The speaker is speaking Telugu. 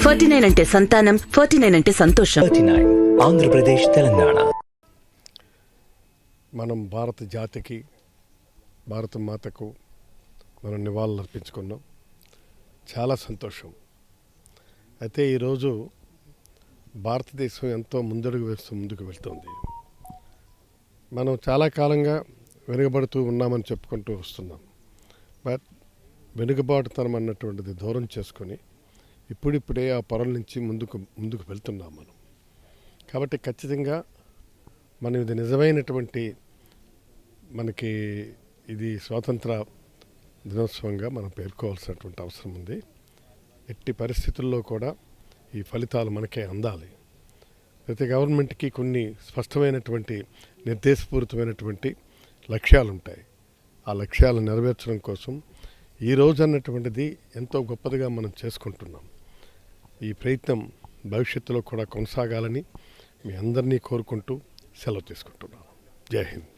49 అంటే సంతానం, 49 అంటే సంతోషం. 39 ఆంధ్రప్రదేశ్, తెలంగాణ. మనం భారత జాతికి, భారత మాతకు మనం నివాళులు అర్పించుకున్నాం. చాలా సంతోషం. అయితే ఈరోజు భారతదేశం ఎంతో ముందడుగు వేస్తూ ముందుకు వెళ్తుంది. మనం చాలా కాలంగా వెనుకబడుతూ ఉన్నామని చెప్పుకుంటూ వస్తున్నాం. బట్ వెనుకబాటుతనం అన్నటువంటిది దూరం చేసుకొని ఇప్పుడిప్పుడే ఆ పొరల నుంచి ముందుకు వెళ్తున్నాం మనం. కాబట్టి ఖచ్చితంగా మనం ఇది నిజమైనటువంటి మనకి ఇది స్వాతంత్ర దినోత్సవంగా మనం పేర్కోవాల్సినటువంటి అవసరం ఉంది. ఎట్టి పరిస్థితుల్లో కూడా ఈ ఫలితాలు మనకే అందాలి. ప్రతి గవర్నమెంట్కి కొన్ని స్పష్టమైనటువంటి నిర్దేశపూరితమైనటువంటి లక్ష్యాలు ఉంటాయి. ఆ లక్ష్యాలను నెరవేర్చడం కోసం ఈ రోజు అన్నటువంటిది ఎంతో గొప్పదిగా మనం చేసుకుంటున్నాం. ఈ ప్రయత్నం భవిష్యత్తులో కూడా కొనసాగాలని మీ అందరినీ కోరుకుంటూ సెలవు తీసుకుంటున్నాను. జై హింద్.